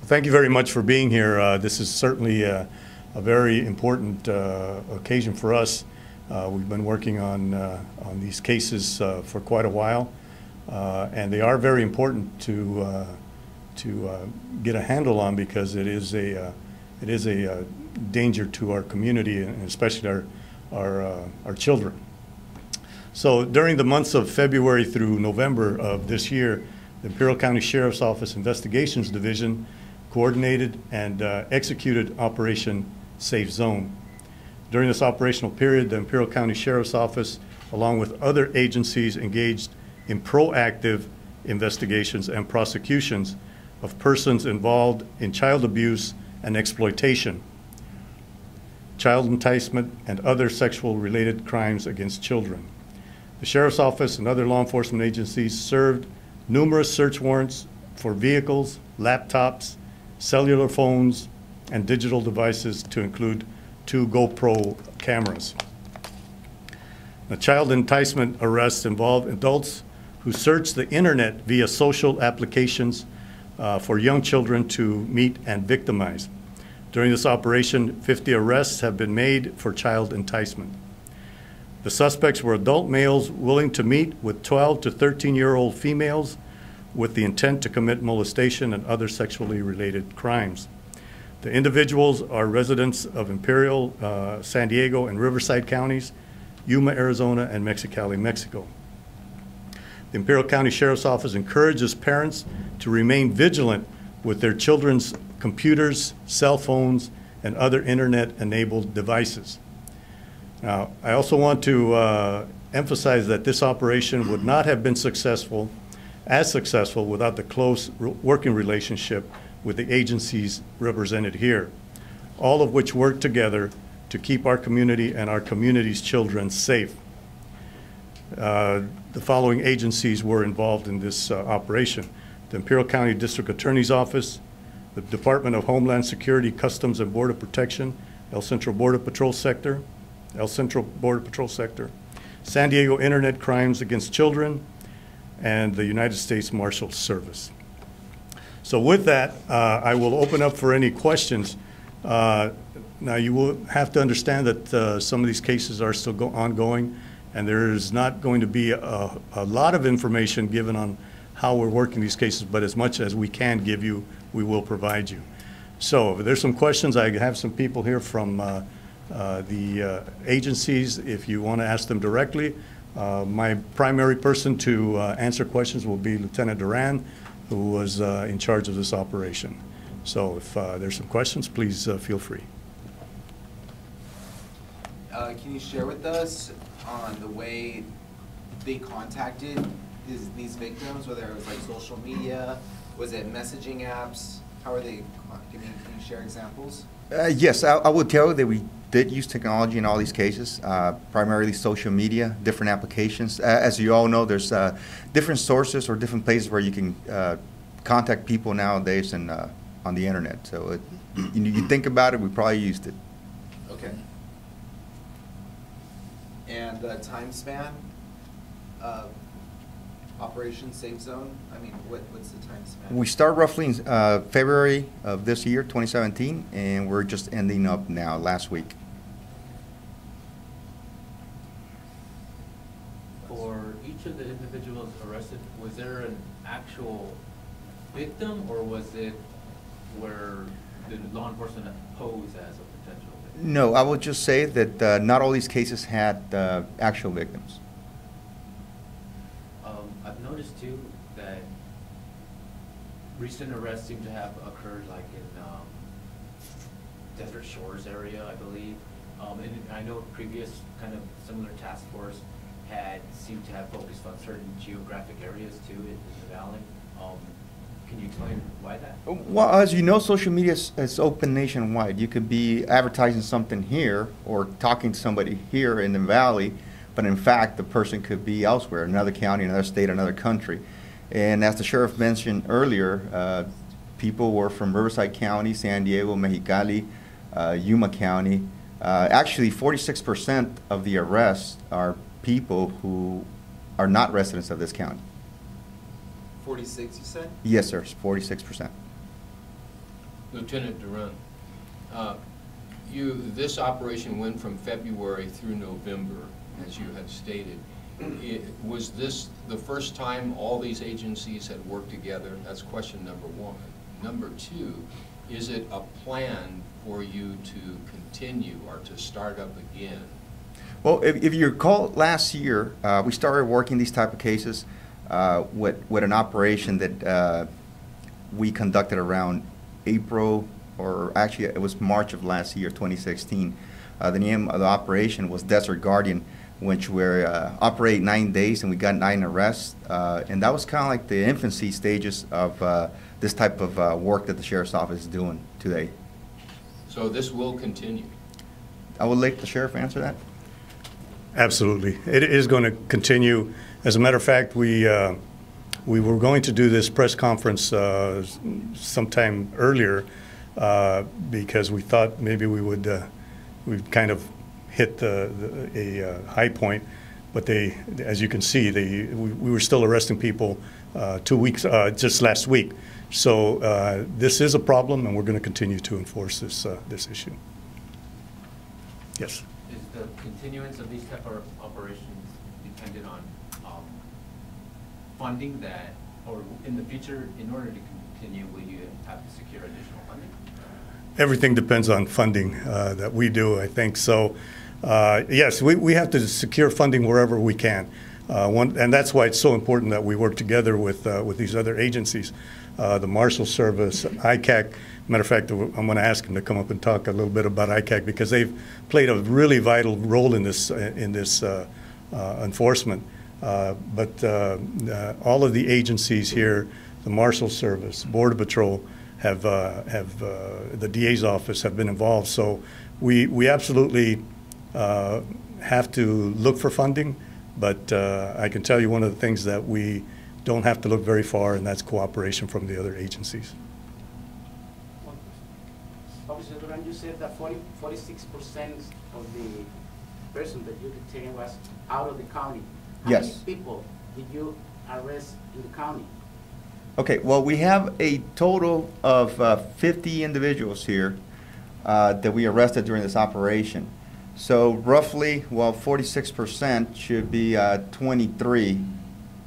Thank you very much for being here. This is certainly a very important occasion for us. We've been working on these cases for quite a while, and they are very important to get a handle on, because it is a danger to our community, and especially our children. So during the months of February through November of this year, the Imperial County Sheriff's Office Investigations Division coordinated and executed Operation Safe Zone. During this operational period, the Imperial County Sheriff's Office, along with other agencies, engaged in proactive investigations and prosecutions of persons involved in child abuse and exploitation, child enticement, and other sexual-related crimes against children. The Sheriff's Office and other law enforcement agencies served numerous search warrants for vehicles, laptops, cellular phones, and digital devices, to include 2 GoPro cameras. The child enticement arrests involve adults who search the internet via social applications for young children to meet and victimize. During this operation, 50 arrests have been made for child enticement. The suspects were adult males willing to meet with 12 to 13-year-old females with the intent to commit molestation and other sexually related crimes. The individuals are residents of Imperial, San Diego, and Riverside counties, Yuma, Arizona, and Mexicali, Mexico. The Imperial County Sheriff's Office encourages parents to remain vigilant with their children's computers, cell phones, and other internet-enabled devices. Now, I also want to emphasize that this operation would not have been successful without the close working relationship with the agencies represented here, all of which work together to keep our community and our community's children safe. The following agencies were involved in this operation: the Imperial County District Attorney's Office, the Department of Homeland Security, Customs and Border Protection, El Centro Border Patrol Sector, San Diego Internet Crimes Against Children, and the United States Marshals Service. So with that, I will open up for any questions. Now, you will have to understand that some of these cases are still ongoing, and there is not going to be a lot of information given on how we're working these cases, but as much as we can give you, we will provide you. So if there's some questions, I have some people here from the agencies. If you want to ask them directly, my primary person to answer questions will be Lieutenant Duran, who was in charge of this operation. So if there's some questions, please feel free. Can you share with us on the way they contacted these victims, whether it was like social media, was it messaging apps? How are they, can you share examples? Yes, I would tell you that we did use technology in all these cases, primarily social media, different applications. As you all know, there's different sources or different places where you can contact people nowadays and, on the internet. So you think about it, we probably used it. Okay. And the time span of Operation Safe Zone, I mean, what's the time span? We start roughly in February of this year, 2017, and we're just ending up now, last week. For each of the individuals arrested, was there an actual victim, or was it where the law enforcement posed as a potential victim? No, I would just say that not all these cases had actual victims. I've noticed too that recent arrests seem to have occurred like in Desert Shores area, I believe. And I know previous kind of similar task force had seemed to have focused on certain geographic areas too in the valley. Can you explain why that? Well, as you know, social media is open nationwide. You could be advertising something here or talking to somebody here in the valley, but in fact, the person could be elsewhere, another county, another state, another country. And as the sheriff mentioned earlier, people were from Riverside County, San Diego, Mexicali, Yuma County. Actually, 46% of the arrests are people who are not residents of this county. 46, you said? Yes, sir, 46%. Lieutenant Duran, this operation went from February through November, as you have stated. Was this the first time all these agencies had worked together? That's question number one. Number two, is it a plan for you to continue or to start up again? Well, if you recall, last year, we started working these type of cases with an operation that we conducted around April, or actually it was March of last year, 2016. The name of the operation was Desert Guardian, which we're operate 9 days, and we got 9 arrests. And that was kind of like the infancy stages of this type of work that the Sheriff's Office is doing today. So this will continue? I would let the Sheriff answer that. Absolutely. It is going to continue. As a matter of fact, we were going to do this press conference sometime earlier because we thought maybe we'd kind of hit a high point, but as you can see, we were still arresting people 2 weeks, just last week. So this is a problem, and we're going to continue to enforce this issue. Yes. Is the continuance of these type of operations dependent on funding that, or in the future, in order to continue, will you have to secure additional funding? Everything depends on funding that we do, I think. So, yes, we have to secure funding wherever we can. And that's why it's so important that we work together with these other agencies, the Marshals Service, ICAC. Matter of fact, I'm going to ask them to come up and talk a little bit about ICAC because they've played a really vital role in this enforcement. But all of the agencies here, the Marshals Service, Border Patrol, have the DA's office have been involved. So we absolutely have to look for funding. But I can tell you one of the things that we don't have to look very far, and that's cooperation from the other agencies. Officer Duran, you said that 46% of the person that you detained was out of the county. How Yes. many people did you arrest in the county? Okay, well, we have a total of 50 individuals here that we arrested during this operation. So roughly, well, 46% should be 23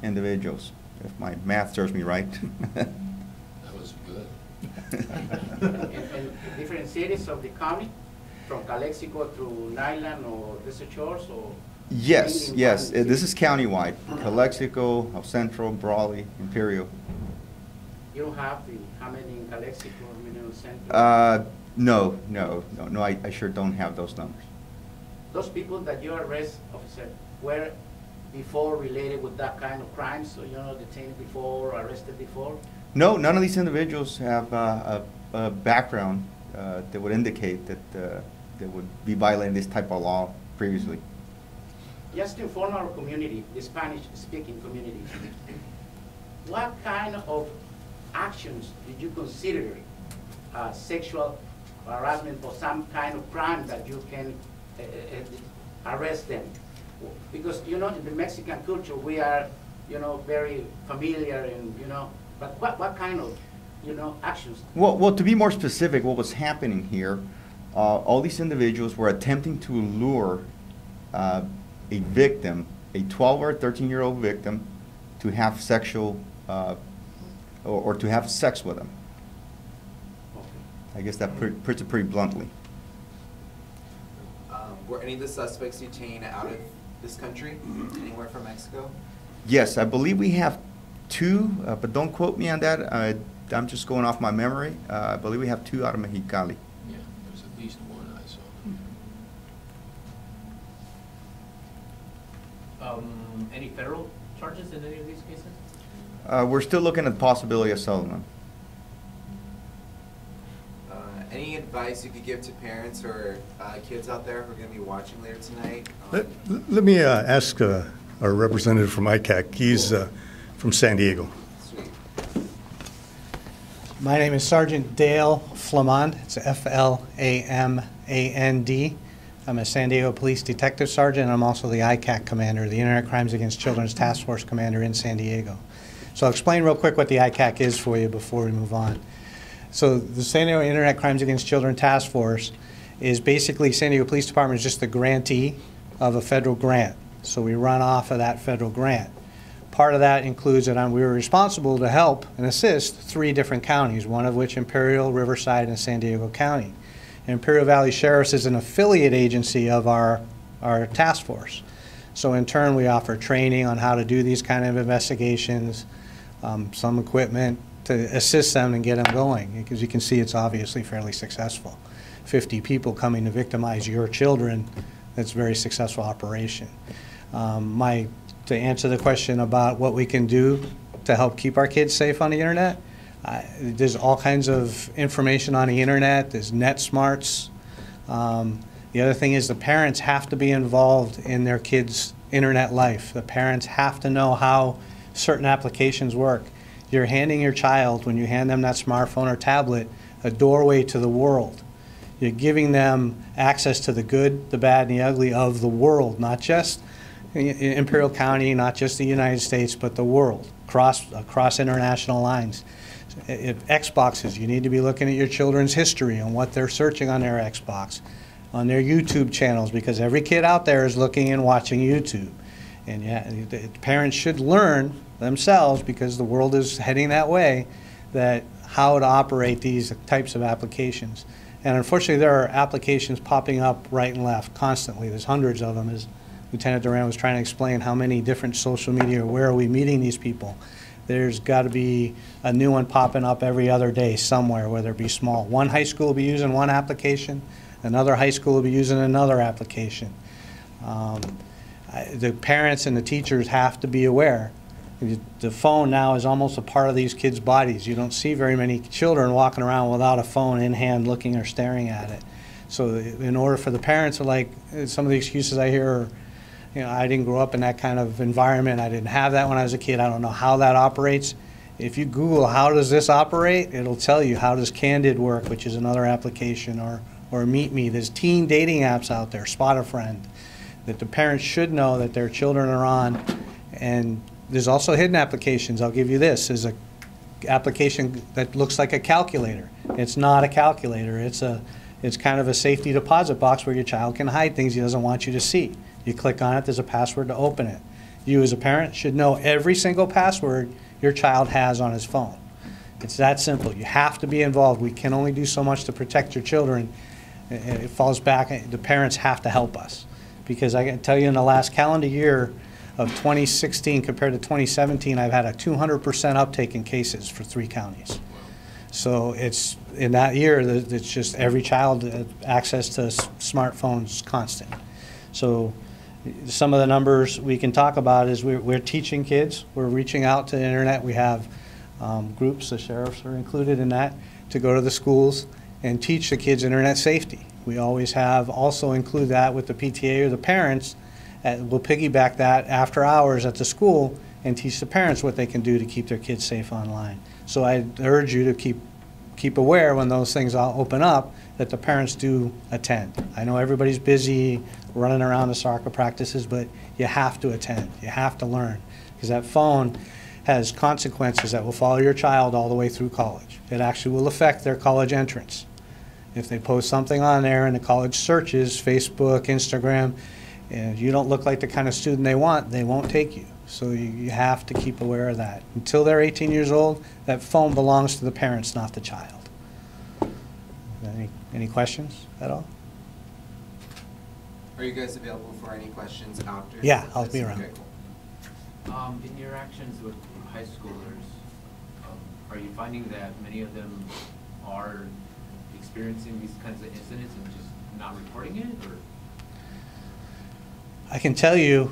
individuals, if my math serves me right. That was good. in different cities of the county, from Calexico through Nyland or Desert Shores, or? Yes, mainly in yes, one city? this is countywide. Calexico, El Centro, Brawley, Imperial. You don't have how many in Calexico, how many in Centro? No, I sure don't have those numbers. Those people that you arrest, officer, were before related with that kind of crime, so detained before, arrested before? No, none of these individuals have a background that would indicate that they would be violating this type of law previously. Just to inform our community, the Spanish-speaking community, what kind of actions did you consider sexual harassment or some kind of crime that you can arrest them? Because, in the Mexican culture, we are, very familiar and, but what kind of, actions? Well, to be more specific, what was happening here, all these individuals were attempting to lure a victim, a 12 or 13-year-old victim, to have sexual, or to have sex with them. Okay. I guess that puts it pretty bluntly. Were any of the suspects detained out of this country, anywhere from Mexico? Yes, I believe we have 2, but don't quote me on that. I'm just going off my memory. I believe we have 2 out of Mexicali. Yeah, there's at least one I saw. Any federal charges in any of these cases? We're still looking at the possibility of settlement. Any advice you could give to parents or kids out there who are going to be watching later tonight? Let me ask our representative from ICAC. He's from San Diego. Sweet. My name is Sergeant Dale Flamand. It's F-L-A-M-A-N-D. I'm a San Diego Police Detective Sergeant, and I'm also the ICAC Commander, the Internet Crimes Against Children's Task Force Commander in San Diego. So I'll explain real quick what the ICAC is for you before we move on. So the San Diego Internet Crimes Against Children Task Force is basically, San Diego Police Department is just the grantee of a federal grant. So we run off of that federal grant. Part of that includes that we were responsible to help and assist 3 different counties, one of which Imperial, Riverside, and San Diego County. And Imperial Valley Sheriff's is an affiliate agency of our task force. So in turn, we offer training on how to do these kind of investigations, some equipment to assist them and get them going. Because you can see it's obviously fairly successful. 50 people coming to victimize your children, that's a very successful operation. To answer the question about what we can do to help keep our kids safe on the internet, there's all kinds of information on the internet. There's net smarts. The other thing is the parents have to be involved in their kids' internet life. The parents have to know how certain applications work. You're handing your child, when you hand them that smartphone or tablet, a doorway to the world. You're giving them access to the good, the bad, and the ugly of the world, not just Imperial County, not just the United States, but the world, across international lines. Xboxes, you need to be looking at your children's history and what they're searching on their Xbox, on their YouTube channels, because every kid out there is looking and watching YouTube. And yeah, the parents should learn themselves, because the world is heading that way, that how to operate these types of applications. And unfortunately, there are applications popping up right and left constantly. There's hundreds of them, as Lieutenant Duran was trying to explain how many different social media, where are we meeting these people? There's got to be a new one popping up every other day somewhere, whether it be small. One high school will be using one application, another high school will be using another application. The parents and the teachers have to be aware. The phone now is almost a part of these kids' bodies. You don't see very many children walking around without a phone in hand looking or staring at it. So in order for the parents, like some of the excuses I hear are, I didn't grow up in that kind of environment. I didn't have that when I was a kid. I don't know how that operates. If you Google how does this operate, it'll tell you how does Candid work, which is another application, or Meet Me. There's teen dating apps out there, Spot a Friend, that the parents should know that their children are on. And there's also hidden applications. I'll give you this. There's an application that looks like a calculator. It's not a calculator. It's kind of a safety deposit box where your child can hide things he doesn't want you to see. You click on it, there's a password to open it. You as a parent should know every single password your child has on his phone. It's that simple. You have to be involved. We can only do so much to protect your children. It falls back, the parents have to help us. Because I can tell you in the last calendar year of 2016 compared to 2017, I've had a 200% uptake in cases for 3 counties. So it's, in that year, it's just every child access to smartphones constant. So some of the numbers we can talk about is we're teaching kids, we're reaching out to the internet. We have groups, the sheriffs are included in that, to go to the schools and teach the kids internet safety. We always have also include that with the PTA or the parents. We'll piggyback that after hours at the school and teach the parents what they can do to keep their kids safe online. So I urge you to keep aware when those things all open up, that the parents do attend. I know everybody's busy running around to soccer practices, but you have to attend. You have to learn, because that phone has consequences that will follow your child all the way through college. It actually will affect their college entrance. If they post something on there and the college searches, Facebook, Instagram, and you don't look like the kind of student they want, they won't take you. So you have to keep aware of that. Until they're 18 years old, that phone belongs to the parents, not the child. Any questions at all? Are you guys available for any questions after? Yeah, I'll this? be around. Okay, cool. In your actions with high schoolers, are you finding that many of them are experiencing these kinds of incidents and just not reporting it, or? I can tell you,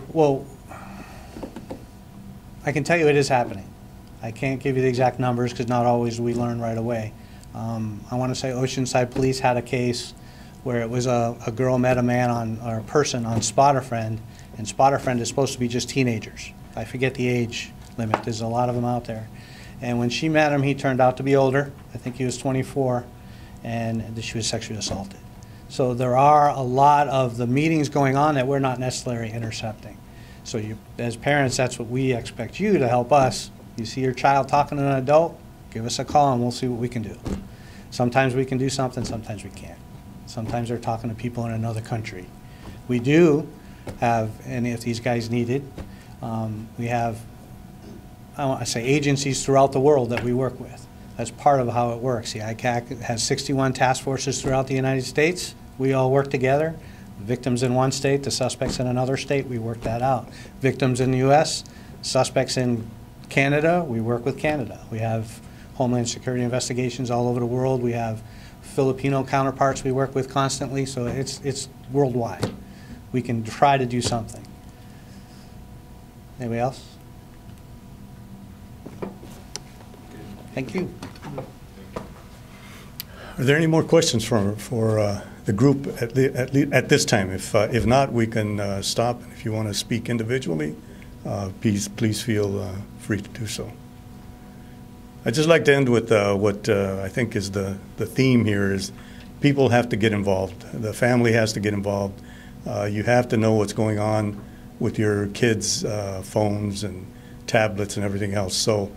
it is happening. I can't give you the exact numbers because not always we learn right away. I want to say Oceanside Police had a case where it was a girl met a man or a person on Spot a Friend, and Spot a Friend is supposed to be just teenagers. I forget the age limit. There's a lot of them out there. And when she met him, he turned out to be older. I think he was 24, and she was sexually assaulted. So there are a lot of the meetings going on that we're not necessarily intercepting. So as parents, that's what we expect you to help us. You see your child talking to an adult, give us a call and we'll see what we can do. Sometimes we can do something, sometimes we can't. Sometimes they're talking to people in another country. We do have, and if these guys need it, we have, I want to say, agencies throughout the world that we work with. That's part of how it works. The ICAC has 61 task forces throughout the United States. We all work together. Victims in one state, the suspects in another state, we work that out. Victims in the U.S., suspects in Canada, we work with Canada. We have Homeland Security investigations all over the world. We have Filipino counterparts we work with constantly, so it's worldwide. We can try to do something. Anybody else? Thank you. Are there any more questions for the group at this time? If not, we can stop. If you want to speak individually, please feel free to do so. I'd just like to end with what I think is the theme here is people have to get involved. The family has to get involved. You have to know what's going on with your kids' phones and tablets and everything else. So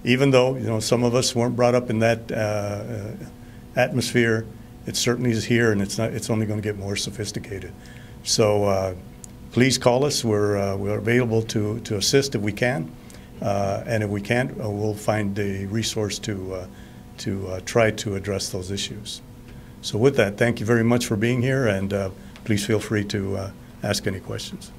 even though some of us weren't brought up in that atmosphere, it certainly is here, and it's only going to get more sophisticated. So please call us. We're available to assist if we can, and if we can't, we'll find a resource to try to address those issues. So with that, thank you very much for being here, and please feel free to ask any questions.